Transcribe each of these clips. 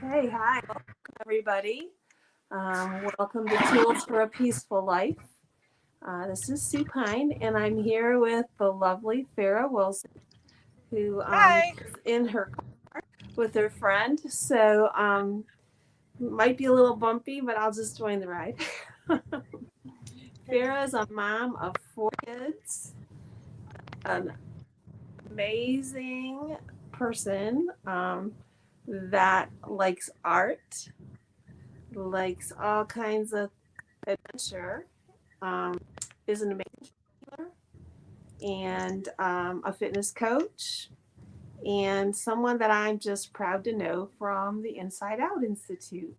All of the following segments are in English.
Hey, hi, welcome everybody. Welcome to Tools for a Peaceful Life. This is Sue Pine, and I'm here with the lovely Faira Wilson, who Hi. is in her car with her friend. So might be a little bumpy, but I'll just join the ride. Faira is a mom of four kids, an amazing person that likes art, likes all kinds of adventure, um, is an amazing trainer and a fitness coach, and someone that I'm just proud to know from the Inside Out Institute.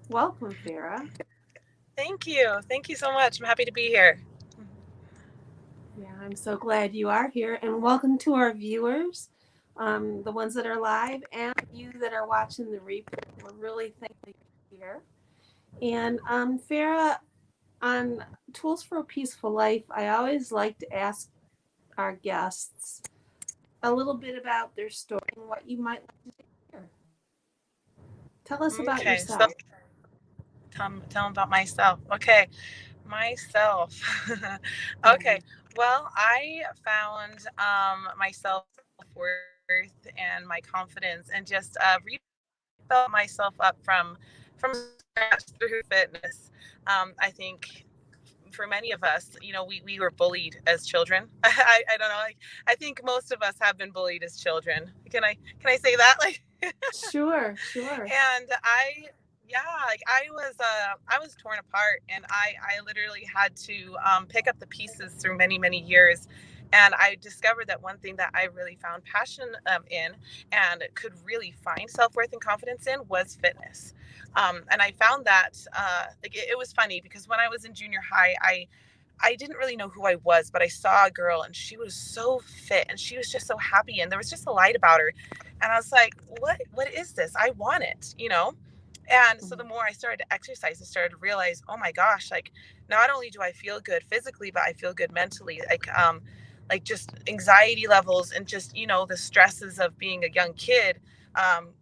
Welcome, Farah. Thank you. Thank you so much. I'm happy to be here. Yeah, I'm so glad you are here, and welcome to our viewers, the ones that are live, and you that are watching the replay. We're really thankful you're here. And Farah, on Tools for a Peaceful Life, I always like to ask our guests a little bit about their story and what you might like to share. Tell us about Okay, so yourself. tell them about myself. Okay, myself. Yeah. Okay, well, I found my self worth and my confidence, and just rebuilt myself up from scratch through fitness. I think for many of us, we were bullied as children. I don't know. I think most of us have been bullied as children. Can I say that? Like, Sure, sure. and yeah, like I was torn apart, and I literally had to pick up the pieces through many years. And I discovered that one thing that I really found passion in, and could really find self-worth and confidence in, was fitness. And I found that it was funny because when I was in junior high, I didn't really know who I was, but I saw a girl and she was so fit and she was just so happy, and there was just a light about her. And I was like, what is this? I want it. And so the Mhm. more I started to exercise, I started to realize, oh my gosh, like, not only do I feel good physically, but I feel good mentally. Like just anxiety levels and just, the stresses of being a young kid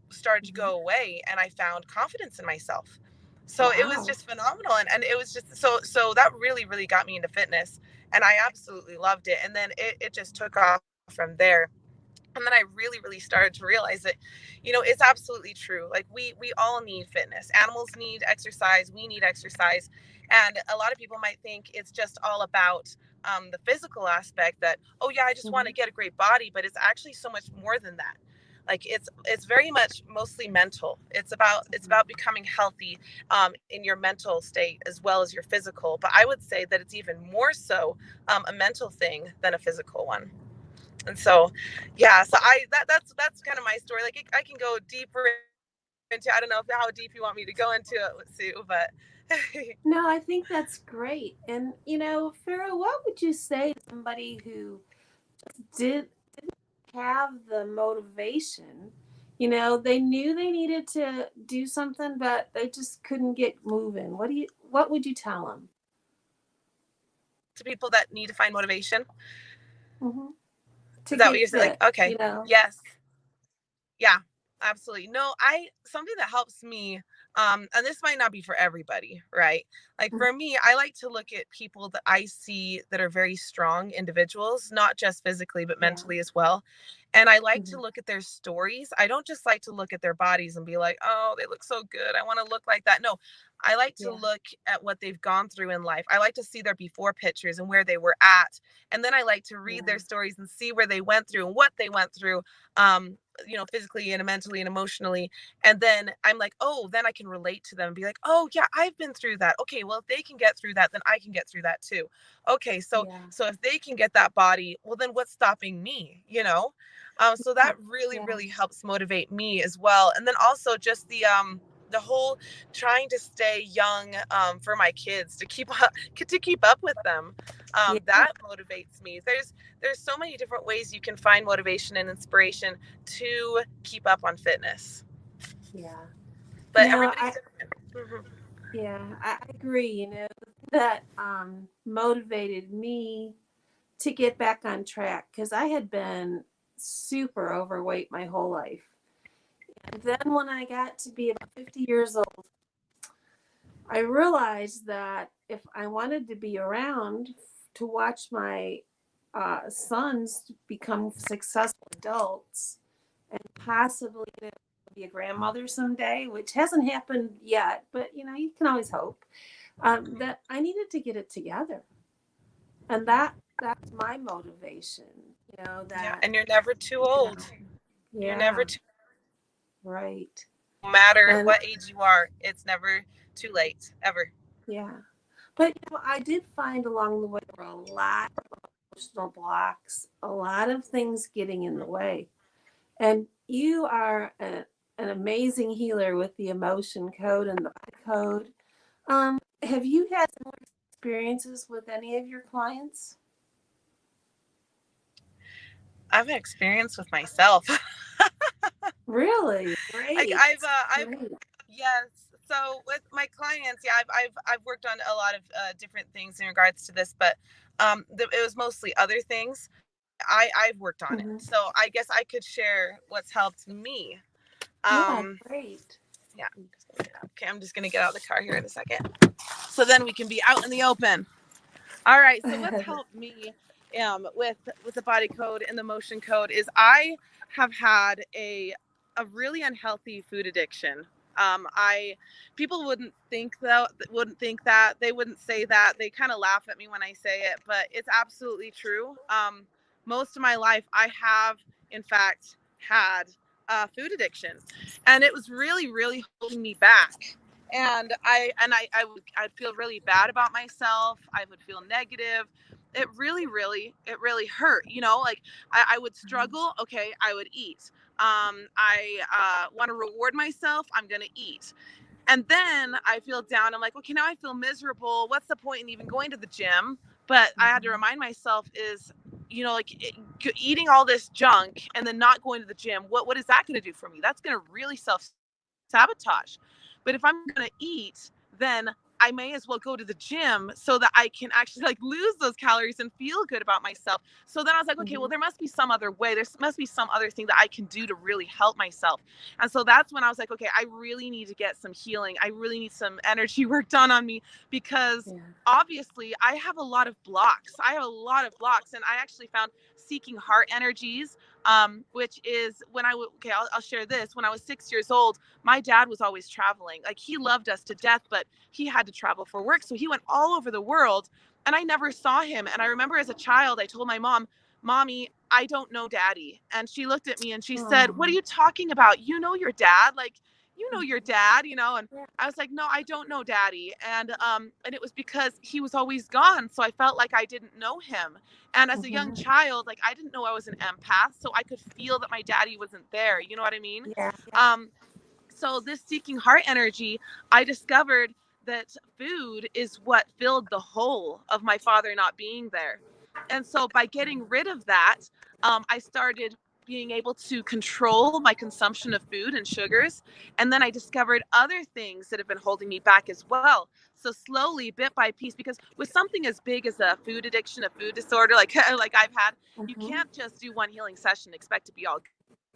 started to Mhm. go away, and I found confidence in myself. So it was Wow. just phenomenal, and it was just so that really got me into fitness, and I absolutely loved it. And then it just took off from there. And then I really started to realize that, it's absolutely true. Like, we all need fitness. Animals need exercise, we need exercise. And a lot of people might think it's just all about the physical aspect, that, oh yeah, I just want to Mhm. get a great body, but it's actually so much more than that. Like, it's very much mostly mental. It's about becoming healthy in your mental state as well as your physical. But I would say that it's even more so a mental thing than a physical one. And so, yeah, so that's kind of my story. Like, I can go deeper into, I don't know how deep you want me to go into it, Sue, but No, I think that's great. And Farah, what would you say to somebody who did have the motivation? They knew they needed to do something, but they just couldn't get moving. What would you tell them? to people that need to find motivation. Hmm. To Is that what get you're saying? Like, fit, okay, yes, yeah, absolutely. No, I something that helps me, and this might not be for everybody, right? Like, Mhm. for me, I like to look at people that I see that are very strong individuals, not just physically but Yeah. mentally as well. And I like to Hmm. look at their stories. I don't just like to look at their bodies and be like, oh, they look so good, I want to look like that. No, I like to Yeah. look at what they've gone through in life. I like to see their before pictures and where they were at. And then I like to read Yeah. their stories and see where they went through and what they went through. Um, physically and mentally and emotionally. And then I'm like, oh, then I can relate to them and be like, oh yeah, I've been through that. Okay, well, if they can get through that, then I can get through that too. Okay, so Yeah. if they can get that body, well, then what's stopping me? So Yeah. that really Yeah. helps motivate me as well. And then also just the whole trying to stay young, for my kids, to keep up with them. Yeah. That motivates me. There's so many different ways you can find motivation and inspiration to keep up on fitness, Yeah. but everybody's I different. Mhm. yeah, I agree. That motivated me to get back on track because I had been super overweight my whole life. then when I got to be about 50 years old, I realized that if I wanted to be around to watch my sons become successful adults and possibly be a grandmother someday, which hasn't happened yet, but you can always hope, that I needed to get it together. And that's my motivation, Yeah, that, and you're never too you know, old. You're yeah, never too, right. no matter And what age you are, it's never too late, ever. yeah. But I did find along the way there were a lot of emotional blocks, a lot of things getting in the way. And you are an amazing healer with the emotion code and the body code. Have you had similar experiences with any of your clients? I've experienced with myself. Really? Like Great. I've Great. yes. So with my clients, yeah, I've worked on a lot of different things in regards to this, but it was mostly other things. I've worked on it, Hmm. so I guess I could share what's helped me. Yeah, Um, great. yeah. Okay, I'm just gonna get out of the car here in a second, so then we can be out in the open. All right. So what's helped me with the body code and the motion code is I have had a really unhealthy food addiction. I People wouldn't think that, they wouldn't say that, they kind of laugh at me when I say it, but it's absolutely true. Most of my life I have in fact had food addiction, and it was really holding me back. And I'd feel really bad about myself. I would feel negative. It really hurt. Like I would struggle. Okay, I would eat. I want to reward myself. I'm gonna eat. And then I feel down. I'm like, okay, now I feel miserable. What's the point in even going to the gym? But I had to remind myself is, eating all this junk and then not going to the gym. What is that going to do for me? That's going to really self sabotage. But if I'm going to eat, then I may as well go to the gym so that I can actually like lose those calories and feel good about myself. So then I was like, okay, well, Hmm. there must be some other way. There must be some other thing that I can do to really help myself. And so that's when I was like, okay, I really need to get some healing. I really need some energy work done on me, because Yeah. obviously I have a lot of blocks. I have a lot of blocks. And I actually found seeking heart energies, which is when okay, I'll share this. When I was 6 years old, my dad was always traveling. Like, he loved us to death, but he had to travel for work. So he went all over the world, and I never saw him. And I remember as a child, I told my mom, Mommy, I don't know Daddy. And she looked at me and she said, What are Oh. you talking about? You know your dad. Like, you know your dad. And Yeah. I was like, no, I don't know Daddy. And it was because he was always gone. So I felt like I didn't know him. And as a young Hmm. child, like, I didn't know I was an empath. So I could feel that my daddy wasn't there. You know what I mean? Yeah. Yeah. Um, so this seeking heart energy, I discovered that food is what filled the hole of my father not being there. And so by getting rid of that, I started being able to control my consumption of food and sugars. And then I discovered other things that have been holding me back as well. So slowly, bit by piece, because with something as big as a food addiction, a food disorder, like like I've had, you Hmm. can't just do one healing session and expect to be all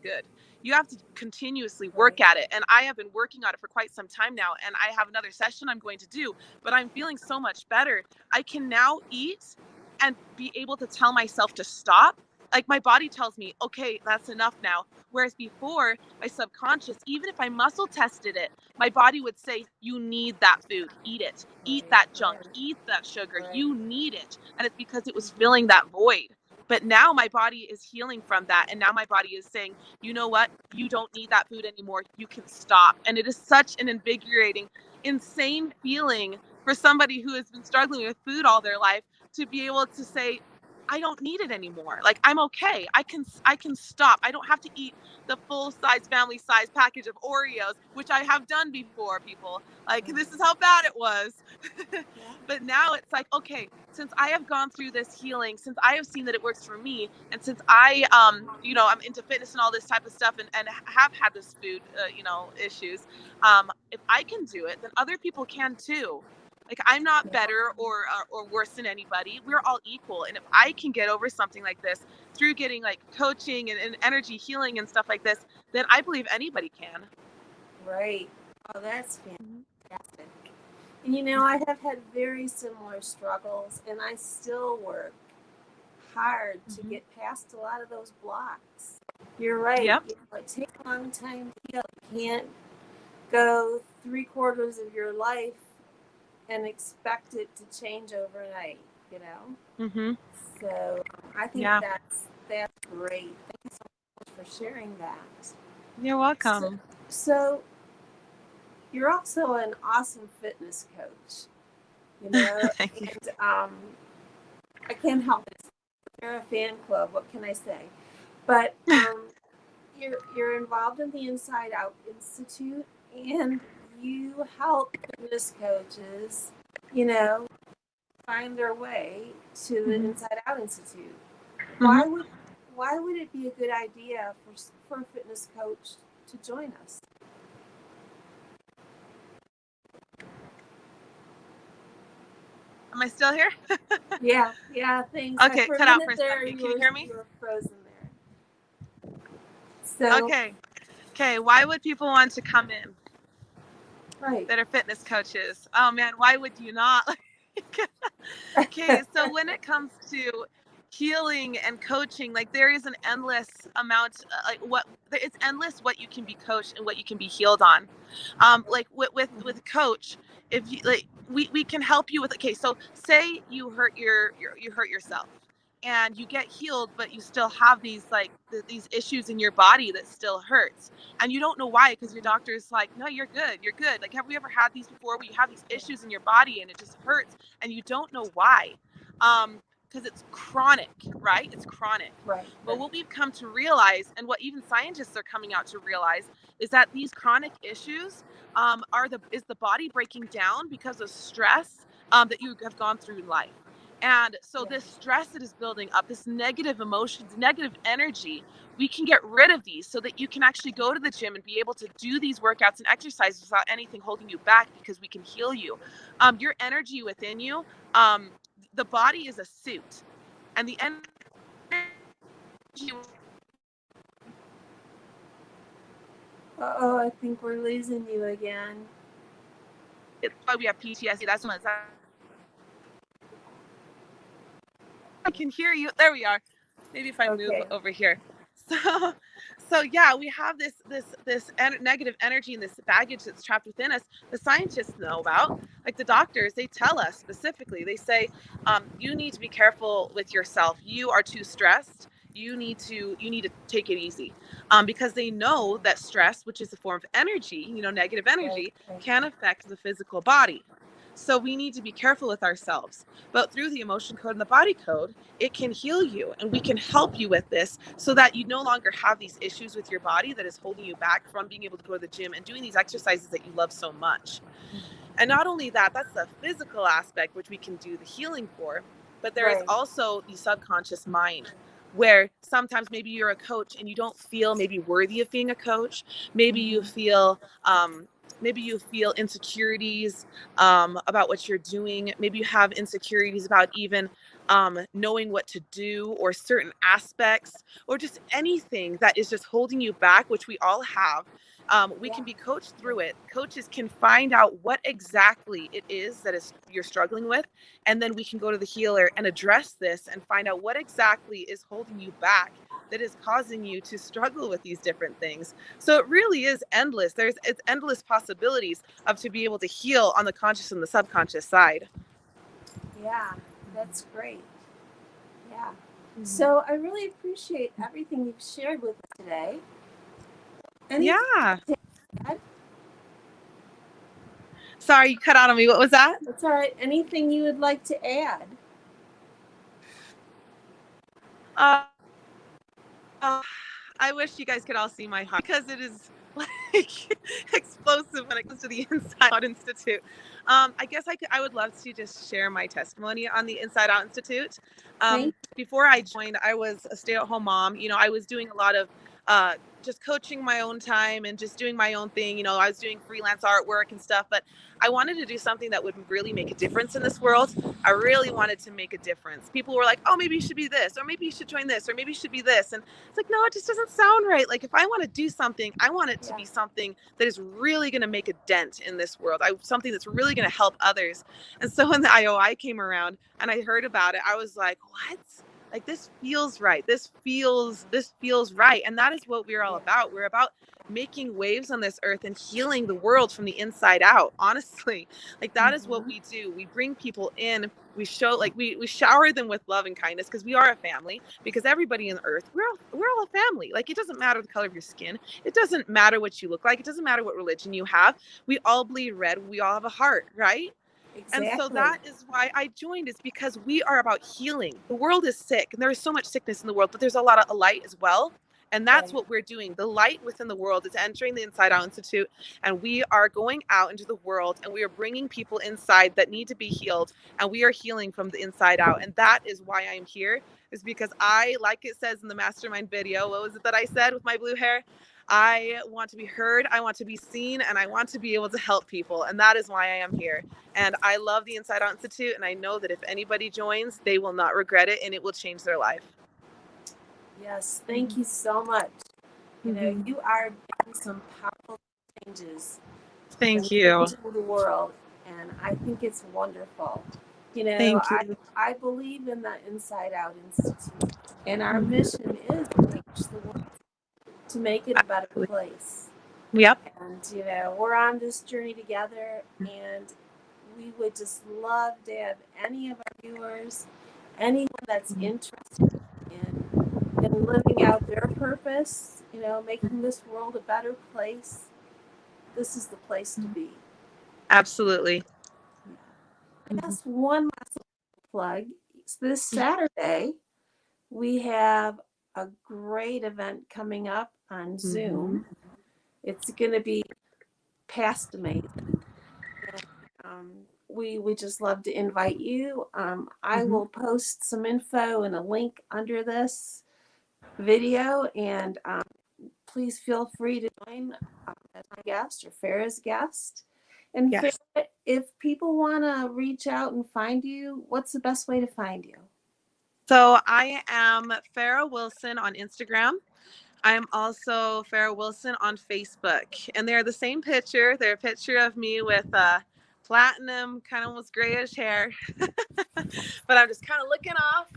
good. You have to continuously work Right. at it. And I have been working on it for quite some time now. And I have another session I'm going to do, but I'm feeling so much better. I can now eat and be able to tell myself to stop. Like, my body tells me, okay, that's enough now. Whereas before, my subconscious, even if I muscle tested it, my body would say, you need that food, eat it, eat Right. that junk, Right. eat that sugar, Right. you need it. And it's because it was Hmm. filling that void. But now my body is healing from that. And now my body is saying, you know what? You don't need that food anymore. You can stop. And it is such an invigorating, insane feeling for somebody who has been struggling with food all their life to be able to say, I don't need it anymore. Like, I'm okay. I can stop. I don't have to eat the full size family size package of Oreos, which I have done before, people. Like, this is how bad it was. Yeah. But now it's like, okay, since I have gone through this healing, since I have seen that it works for me, and since I'm into fitness and all this type of stuff, and have had this food issues, if I can do it, then other people can too. Like, I'm not better or worse than anybody. We're all equal. And if I can get over something like this through getting like coaching and energy healing and stuff like this, then I believe anybody can. Right. Oh, that's fantastic. And you know, I have had very similar struggles, and I still work hard to get past a lot of those blocks. You're right. Yep. You know, it takes a long time to heal. You can't go 3/4 of your life and expect it to change overnight, you know? So I think that's great. Thank you so much for sharing that. You're welcome. So you're also an awesome fitness coach, you know, and I can't help it. You're a fan club. What can I say? But you're involved in the Inside Out Institute, and you help fitness coaches, you know, find their way to the Inside Out Institute. Why would it be a good idea for a fitness coach to join us? Am I still here? Yeah, thanks. Okay, cut out for a second. Can you hear me? You were frozen there. So Okay. Why would people want to come in? Right. That are fitness coaches. Oh man, why would you not? Okay, so when it comes to healing and coaching, like there is an endless amount, it's endless what you can be coached and what you can be healed on. Like with coach, if you like, we can help you with. Okay, so say you hurt you hurt yourself and you get healed, but you still have these these issues in your body that still hurts, and you don't know why, because your doctor's like, no, you're good. Like, have we ever had these before where you have these issues in your body and it just hurts and you don't know why? Because it's chronic, right? It's chronic. Right. But what we've come to realize, and what even scientists are coming out to realize, is that these chronic issues is the body breaking down because of stress that you have gone through in life. And so this stress that is building up, this negative emotions, negative energy, we can get rid of these so that you can actually go to the gym and be able to do these workouts and exercises without anything holding you back, because we can heal you. Your energy within you, the body is a suit, and the energy. Uh-oh, I think we're losing you again. It's why we have PTSD. That's when I can hear you. There we are. Maybe if I move over here. So yeah, we have this negative energy and this baggage that's trapped within us. The scientists know about, like the doctors, they tell us specifically. They say, you need to be careful with yourself. You are too stressed. You need to take it easy, because they know that stress, which is a form of energy, negative energy, can affect the physical body. So we need to be careful with ourselves. But through the emotion code and the body code, it can heal you, and we can help you with this so that you no longer have these issues with your body that is holding you back from being able to go to the gym and doing these exercises that you love so much. And not only that, that's the physical aspect, which we can do the healing for, but there is also the subconscious mind, where sometimes maybe you're a coach and you don't feel maybe worthy of being a coach. Maybe you feel insecurities about what you're doing. Maybe you have insecurities about even knowing what to do, or certain aspects, or just anything that is just holding you back, which we all have. We can be coached through it. Coaches can find out what exactly it is that you're struggling with, and then we can go to the healer and address this and find out what exactly is holding you back, that is causing you to struggle with these different things. So it really is endless. It's endless possibilities of to be able to heal on the conscious and the subconscious side. Yeah, that's great. Yeah. So I really appreciate everything you've shared with us today. Sorry, you cut out on me. What was that? That's all right. Anything you would like to add? I wish you guys could all see my heart, because it is like explosive when it comes to the Inside Out Institute. I guess I would love to just share my testimony on the Inside Out Institute. Before I joined, I was a stay-at-home mom. I was doing a lot of just coaching my own time and just doing my own thing. I was doing freelance artwork and stuff, but I wanted to do something that would really make a difference in this world. I really wanted to make a difference. People were like, oh, maybe you should be this, or maybe you should join this, or maybe you should be this. And it's like, no, it just doesn't sound right. Like, if I want to do something, I want it to be something that is really going to make a dent in this world. Something that's really going to help others. And so when the IOI came around and I heard about it, I was like, what? Like, this feels right. This feels right. And that is what we're all about. We're about making waves on this earth and healing the world from the inside out. Honestly, like, that is what we do. We bring people in. We show, like, we shower them with love and kindness, because we are a family, because everybody on earth, we're all a family. Like, it doesn't matter the color of your skin. It doesn't matter what you look like. It doesn't matter what religion you have. We all bleed red. We all have a heart, right? Exactly. And so that is why I joined, is because we are about healing. The world is sick, and there is so much sickness in the world, but there's a lot of light as well. And that's what we're doing. The light within the world is entering the Inside Out Institute, and we are going out into the world, and we are bringing people inside that need to be healed, and we are healing from the inside out. And that is why I'm here, is because like it says in the mastermind video, what was it that I said with my blue hair? I want to be heard, I want to be seen, and I want to be able to help people. And that is why I am here. And I love the Inside Out Institute, and I know that if anybody joins, they will not regret it, and it will change their life. Yes, thank you so much. You are doing some powerful changes. Thank you. Into the world, and I think it's wonderful. Thank you. I believe in the Inside Out Institute, and our mission is to change the world, to make it a better place. Yep. And we're on this journey together, and we would just love to have any of our viewers, anyone that's interested in living out their purpose, making this world a better place. This is the place to be. Absolutely. Just one last plug. This Saturday, we have a great event coming up on Zoom. It's going to be past amazing. We just love to invite you. I will post some info and a link under this video, and please feel free to join as my guest or Faira's guest. And yes. Faira, if people want to reach out and find you, what's the best way to find you? So I am Faira Wilson on Instagram. I'm also Faira Wilson on Facebook. And they're the same picture. They're a picture of me with platinum, kind of almost grayish hair. But I'm just kind of looking off.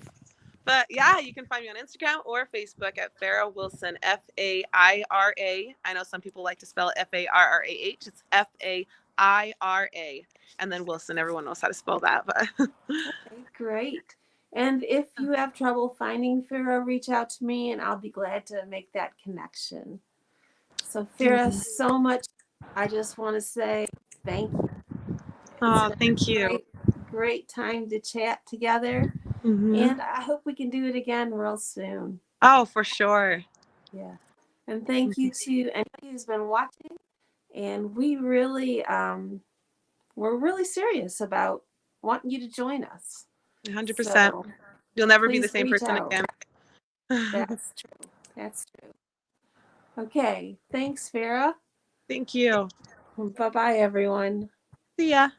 But yeah, you can find me on Instagram or Facebook at Faira Wilson, Faira. I know some people like to spell it Farrah. It's Faira. And then Wilson, everyone knows how to spell that. But okay, great. And if you have trouble finding Faira, reach out to me and I'll be glad to make that connection. So Faira, so much. I just want to say thank you. Oh, thank you. Great time to chat together. And I hope we can do it again real soon. Oh, for sure. Yeah. And thank you to anybody who's been watching. And we really, we're really serious about wanting you to join us. 100%. So you'll never be the same person again. That's true. That's true. Okay. Thanks, Faira. Thank you. Bye-bye, everyone. See ya.